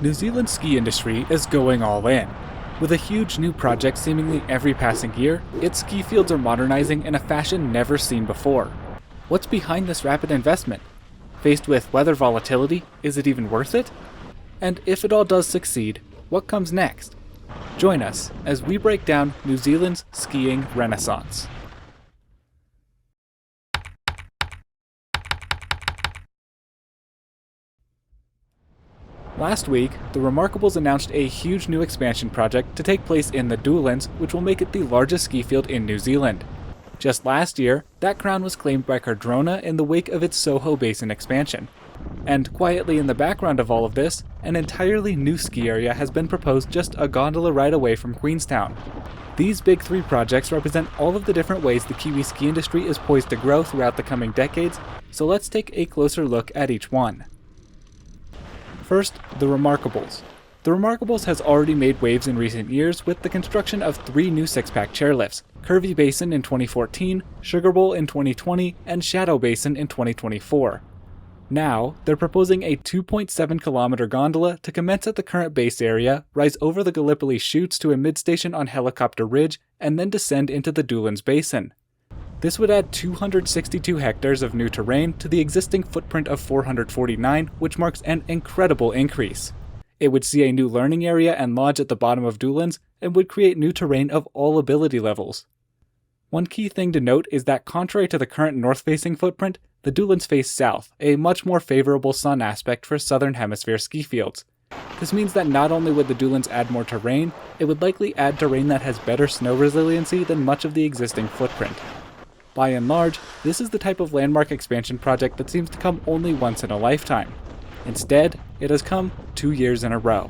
New Zealand's ski industry is going all in. With a huge new project seemingly every passing year, its ski fields are modernizing in a fashion never seen before. What's behind this rapid investment? Faced with weather volatility, is it even worth it? And if it all does succeed, what comes next? Join us as we break down New Zealand's skiing renaissance. Last week, the Remarkables announced a huge new expansion project to take place in the Doolans, which will make it the largest ski field in New Zealand. Just last year, that crown was claimed by Cardrona in the wake of its Soho Basin expansion. And quietly in the background of all of this, an entirely new ski area has been proposed just a gondola ride away from Queenstown. These big three projects represent all of the different ways the Kiwi ski industry is poised to grow throughout the coming decades, so let's take a closer look at each one. First, the Remarkables. The Remarkables has already made waves in recent years with the construction of 3 new 6-pack chairlifts, Curvy Basin in 2014, Sugar Bowl in 2020, and Shadow Basin in 2024. Now, they're proposing a 2.7-kilometer gondola to commence at the current base area, rise over the Gallipoli chutes to a mid-station on Helicopter Ridge, and then descend into the Doolans Basin. This would add 262 hectares of new terrain to the existing footprint of 449, which marks an incredible increase. It would see a new learning area and lodge at the bottom of Doolans, and would create new terrain of all ability levels. One key thing to note is that contrary to the current north-facing footprint, the Doolans face south, a much more favorable sun aspect for southern hemisphere ski fields. This means that not only would the Doolans add more terrain, it would likely add terrain that has better snow resiliency than much of the existing footprint. By and large, this is the type of landmark expansion project that seems to come only once in a lifetime. Instead, it has come 2 years in a row.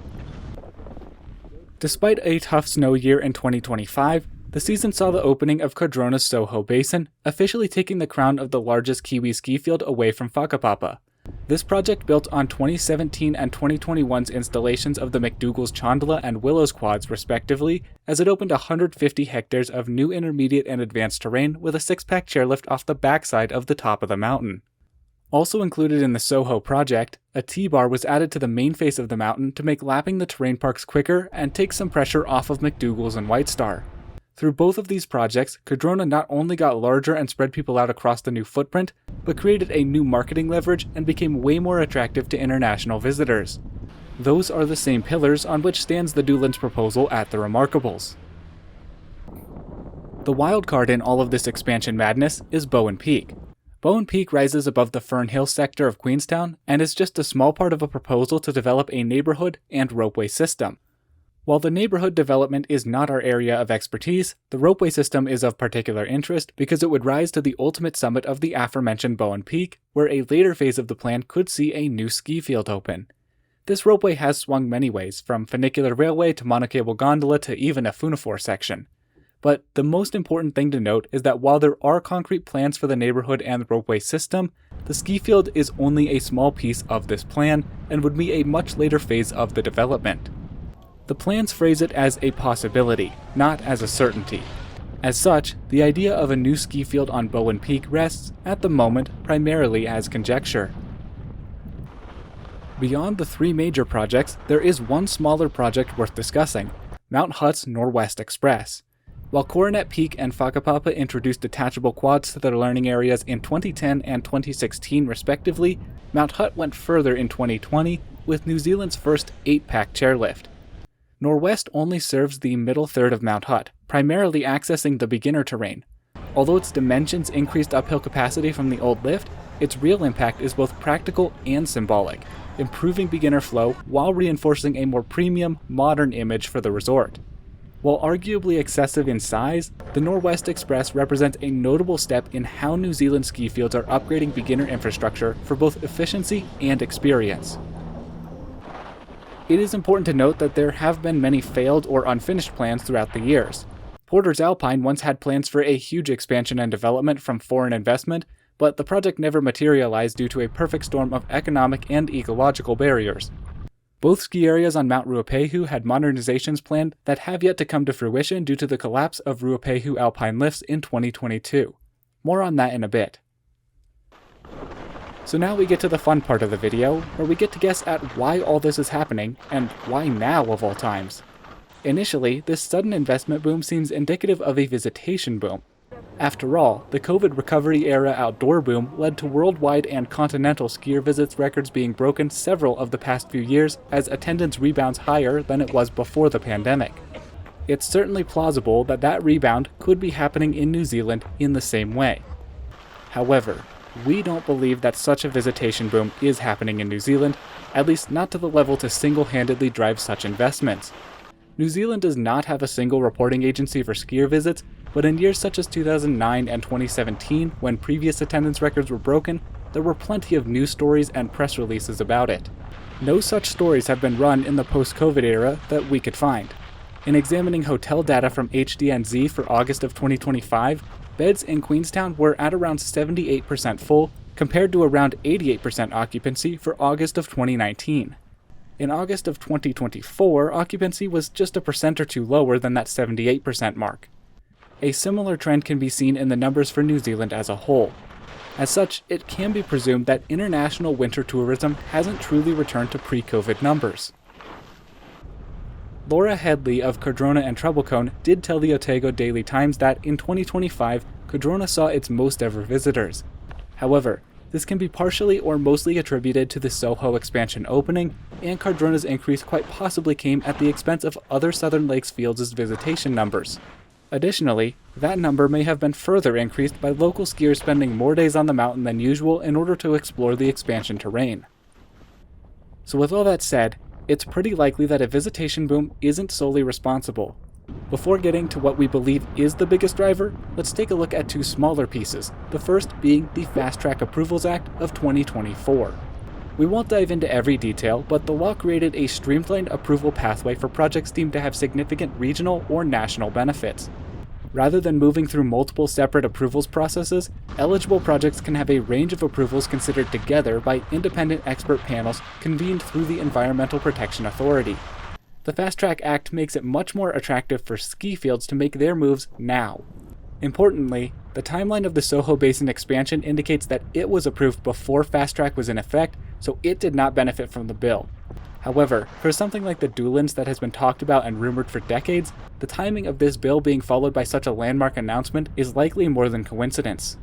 Despite a tough snow year in 2025, the season saw the opening of Cardrona's Soho Basin, officially taking the crown of the largest Kiwi ski field away from Whakapapa. This project built on 2017 and 2021's installations of the McDougall's Chandala and Willows quads respectively, as it opened 150 hectares of new intermediate and advanced terrain with a 6-pack chairlift off the backside of the top of the mountain. Also included in the Soho project, a T-bar was added to the main face of the mountain to make lapping the terrain parks quicker and take some pressure off of McDougall's and White Star. Through both of these projects, Cardrona not only got larger and spread people out across the new footprint, but created a new marketing leverage and became way more attractive to international visitors. Those are the same pillars on which stands the Doolans proposal at the Remarkables. The wild card in all of this expansion madness is Bowen Peak. Bowen Peak rises above the Fern Hill sector of Queenstown and is just a small part of a proposal to develop a neighborhood and ropeway system. While the neighborhood development is not our area of expertise, the ropeway system is of particular interest because it would rise to the ultimate summit of the aforementioned Bowen Peak, where a later phase of the plan could see a new ski field open. This ropeway has swung many ways, from funicular railway to monocable gondola to even a funifor section. But the most important thing to note is that while there are concrete plans for the neighborhood and the ropeway system, the ski field is only a small piece of this plan and would be a much later phase of the development. The plans phrase it as a possibility, not as a certainty. As such, the idea of a new ski field on Bowen Peak rests, at the moment, primarily as conjecture. Beyond the 3 major projects, there is one smaller project worth discussing, Mount Hutt's Norwest Express. While Coronet Peak and Whakapapa introduced detachable quads to their learning areas in 2010 and 2016 respectively, Mount Hutt went further in 2020 with New Zealand's first 8-pack chairlift. Norwest only serves the middle third of Mount Hutt, primarily accessing the beginner terrain. Although its dimensions increased uphill capacity from the old lift, its real impact is both practical and symbolic, improving beginner flow while reinforcing a more premium, modern image for the resort. While arguably excessive in size, the Norwest Express represents a notable step in how New Zealand ski fields are upgrading beginner infrastructure for both efficiency and experience. It is important to note that there have been many failed or unfinished plans throughout the years. Porter's Alpine once had plans for a huge expansion and development from foreign investment, but the project never materialized due to a perfect storm of economic and ecological barriers. Both ski areas on Mount Ruapehu had modernizations planned that have yet to come to fruition due to the collapse of Ruapehu Alpine lifts in 2022. More on that in a bit. So now we get to the fun part of the video, where we get to guess at why all this is happening, and why now of all times. Initially, this sudden investment boom seems indicative of a visitation boom. After all, the COVID recovery-era outdoor boom led to worldwide and continental skier visits records being broken several of the past few years as attendance rebounds higher than it was before the pandemic. It's certainly plausible that that rebound could be happening in New Zealand in the same way. However, we don't believe that such a visitation boom is happening in New Zealand, at least not to the level to single-handedly drive such investments. New Zealand does not have a single reporting agency for skier visits, but in years such as 2009 and 2017, when previous attendance records were broken, there were plenty of news stories and press releases about it. No such stories have been run in the post-COVID era that we could find. In examining hotel data from HDNZ for August of 2025, beds in Queenstown were at around 78% full, compared to around 88% occupancy for August of 2019. In August of 2024, occupancy was just a percent or two lower than that 78% mark. A similar trend can be seen in the numbers for New Zealand as a whole. As such, it can be presumed that international winter tourism hasn't truly returned to pre-COVID numbers. Laura Headley of Cardrona and Treblecone did tell the Otago Daily Times that in 2025, Cardrona saw its most ever visitors. However, this can be partially or mostly attributed to the Soho expansion opening, and Cardrona's increase quite possibly came at the expense of other Southern Lakes Fields' visitation numbers. Additionally, that number may have been further increased by local skiers spending more days on the mountain than usual in order to explore the expansion terrain. So with all that said, it's pretty likely that a visitation boom isn't solely responsible. Before getting to what we believe is the biggest driver, let's take a look at two smaller pieces, the first being the Fast Track Approvals Act of 2024. We won't dive into every detail, but the law created a streamlined approval pathway for projects deemed to have significant regional or national benefits. Rather than moving through multiple separate approvals processes, eligible projects can have a range of approvals considered together by independent expert panels convened through the Environmental Protection Authority. The Fast Track Act makes it much more attractive for ski fields to make their moves now. Importantly, the timeline of the Soho Basin expansion indicates that it was approved before Fast Track was in effect, so it did not benefit from the bill. However, for something like the Doolans that has been talked about and rumored for decades, the timing of this bill being followed by such a landmark announcement is likely more than coincidence.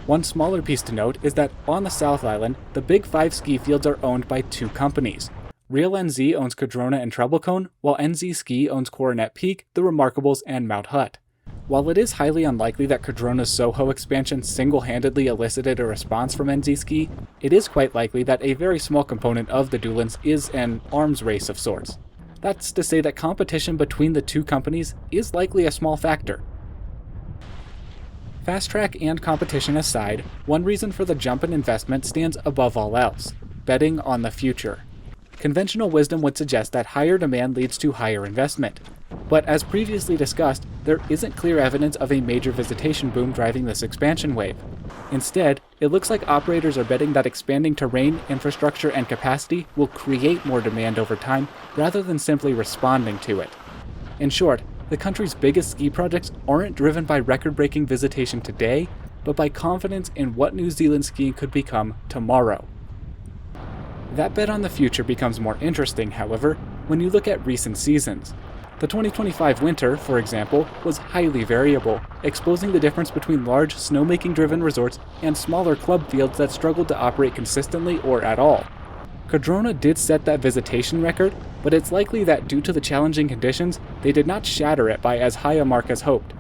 One smaller piece to note is that on the South Island, the Big Five ski fields are owned by two companies. RealNZ owns Cardrona and Treblecone, while NZSki owns Coronet Peak, the Remarkables, and Mount Hutt. While it is highly unlikely that Cardrona's Soho expansion single-handedly elicited a response from NZSki, it is quite likely that a very small component of the Doolans is an arms race of sorts. That's to say that competition between the two companies is likely a small factor. Fast Track and competition aside, one reason for the jump in investment stands above all else: betting on the future. Conventional wisdom would suggest that higher demand leads to higher investment. But as previously discussed, there isn't clear evidence of a major visitation boom driving this expansion wave. Instead, it looks like operators are betting that expanding terrain, infrastructure, and capacity will create more demand over time rather than simply responding to it. In short, the country's biggest ski projects aren't driven by record-breaking visitation today, but by confidence in what New Zealand skiing could become tomorrow. That bet on the future becomes more interesting, however, when you look at recent seasons. The 2025 winter, for example, was highly variable, exposing the difference between large snowmaking-driven resorts and smaller club fields that struggled to operate consistently or at all. Cardrona did set that visitation record, but it's likely that due to the challenging conditions, they did not shatter it by as high a mark as hoped.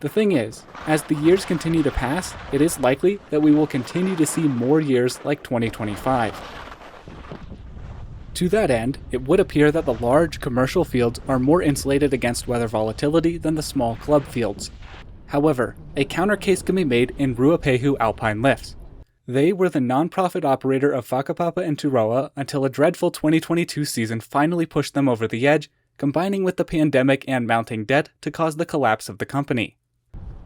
The thing is, as the years continue to pass, it is likely that we will continue to see more years like 2025. To that end, it would appear that the large commercial fields are more insulated against weather volatility than the small club fields. However, a counter case can be made in Ruapehu Alpine Lifts. They were the non-profit operator of Whakapapa and Turoa until a dreadful 2022 season finally pushed them over the edge, combining with the pandemic and mounting debt to cause the collapse of the company.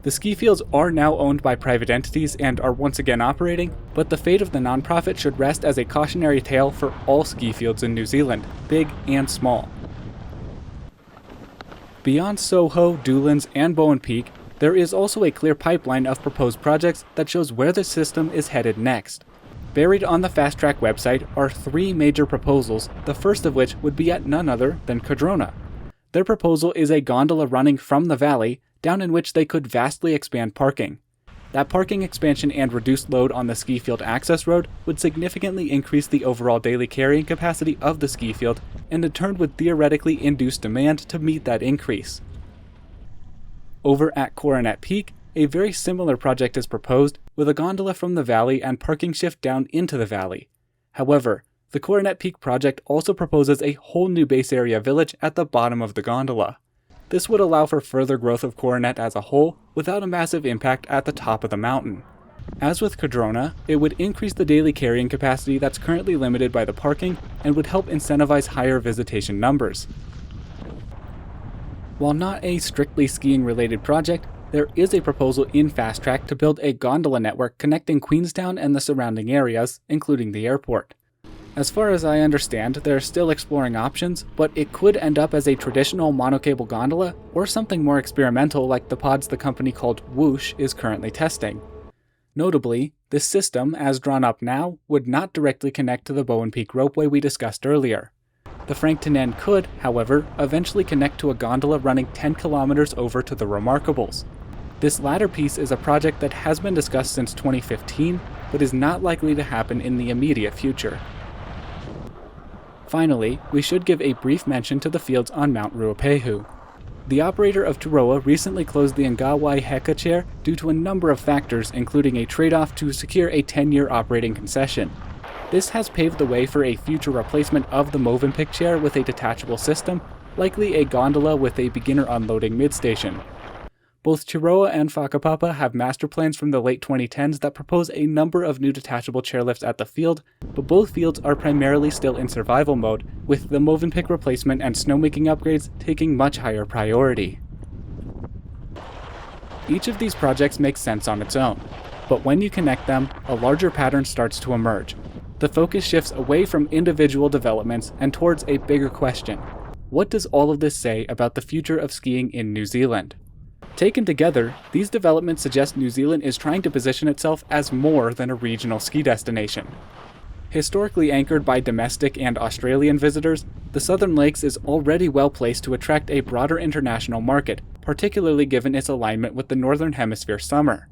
The ski fields are now owned by private entities and are once again operating, but the fate of the nonprofit should rest as a cautionary tale for all ski fields in New Zealand, big and small. Beyond Soho, Doolans, and Bowen Peak, There is also a clear pipeline of proposed projects that shows where the system is headed next. Buried on the Fast Track website are 3 major proposals, the first of which would be at none other than Cardrona. Their proposal is a gondola running from the valley, down in which they could vastly expand parking. That parking expansion and reduced load on the ski field access road would significantly increase the overall daily carrying capacity of the ski field, and in turn would theoretically induce demand to meet that increase. Over at Coronet Peak, a very similar project is proposed, with a gondola from the valley and parking shift down into the valley. However, the Coronet Peak project also proposes a whole new base area village at the bottom of the gondola. This would allow for further growth of Coronet as a whole, without a massive impact at the top of the mountain. As with Cardrona, it would increase the daily carrying capacity that's currently limited by the parking, and would help incentivize higher visitation numbers. While not a strictly skiing-related project, there is a proposal in Fast Track to build a gondola network connecting Queenstown and the surrounding areas, including the airport. As far as I understand, they're still exploring options, but it could end up as a traditional monocable gondola, or something more experimental like the pods the company called Whoosh is currently testing. Notably, this system, as drawn up now, would not directly connect to the Bowen Peak ropeway we discussed earlier. The Frankton end could, however, eventually connect to a gondola running 10 kilometers over to the Remarkables. This latter piece is a project that has been discussed since 2015, but is not likely to happen in the immediate future. Finally, we should give a brief mention to the fields on Mount Ruapehu. The operator of Turoa recently closed the Ngawai Heka chair due to a number of factors, including a trade-off to secure a 10-year operating concession. This has paved the way for a future replacement of the Movenpick chair with a detachable system, likely a gondola with a beginner unloading mid-station. Both Turoa and Whakapapa have master plans from the late 2010s that propose a number of new detachable chairlifts at the field, but both fields are primarily still in survival mode, with the Movenpick replacement and snowmaking upgrades taking much higher priority. Each of these projects makes sense on its own, but when you connect them, a larger pattern starts to emerge. The focus shifts away from individual developments and towards a bigger question. What does all of this say about the future of skiing in New Zealand? Taken together, these developments suggest New Zealand is trying to position itself as more than a regional ski destination. Historically anchored by domestic and Australian visitors, the Southern Lakes is already well placed to attract a broader international market, particularly given its alignment with the Northern Hemisphere summer.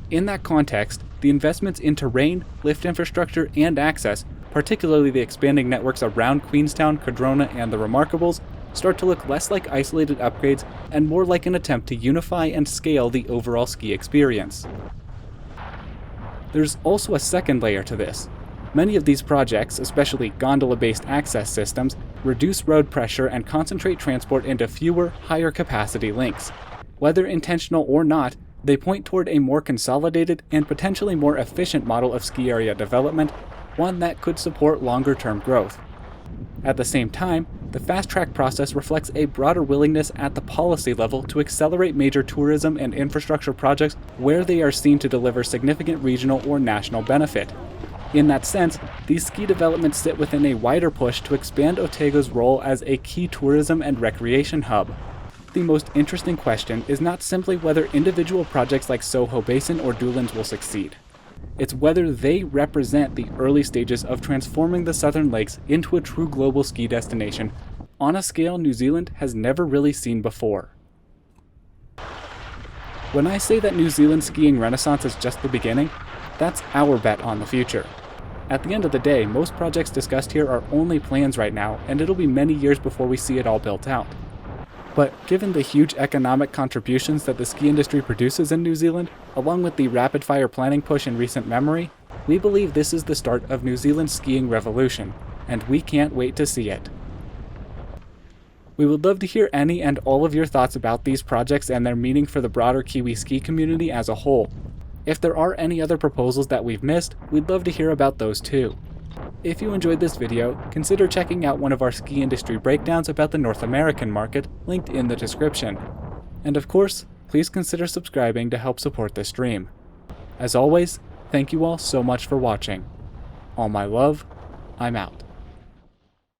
In that context, the investments in terrain, lift infrastructure, and access, particularly the expanding networks around Queenstown, Cardrona, and the Remarkables, start to look less like isolated upgrades and more like an attempt to unify and scale the overall ski experience. There's also a second layer to this. Many of these projects, especially gondola-based access systems, reduce road pressure and concentrate transport into fewer, higher capacity links. Whether intentional or not, they point toward a more consolidated and potentially more efficient model of ski area development, one that could support longer-term growth. At the same time, the Fast Track process reflects a broader willingness at the policy level to accelerate major tourism and infrastructure projects where they are seen to deliver significant regional or national benefit. In that sense, these ski developments sit within a wider push to expand Otago's role as a key tourism and recreation hub. The most interesting question is not simply whether individual projects like Soho Basin or Doolans will succeed. It's whether they represent the early stages of transforming the Southern Lakes into a true global ski destination on a scale New Zealand has never really seen before. When I say that New Zealand's skiing renaissance is just the beginning, that's our bet on the future. At the end of the day, most projects discussed here are only plans right now, and it'll be many years before we see it all built out. But given the huge economic contributions that the ski industry produces in New Zealand, along with the rapid-fire planning push in recent memory, we believe this is the start of New Zealand's skiing revolution, and we can't wait to see it. We would love to hear any and all of your thoughts about these projects and their meaning for the broader Kiwi ski community as a whole. If there are any other proposals that we've missed, we'd love to hear about those too. If you enjoyed this video, consider checking out one of our ski industry breakdowns about the North American market, linked in the description. And of course, please consider subscribing to help support this stream. As always, thank you all so much for watching. All my love, I'm out.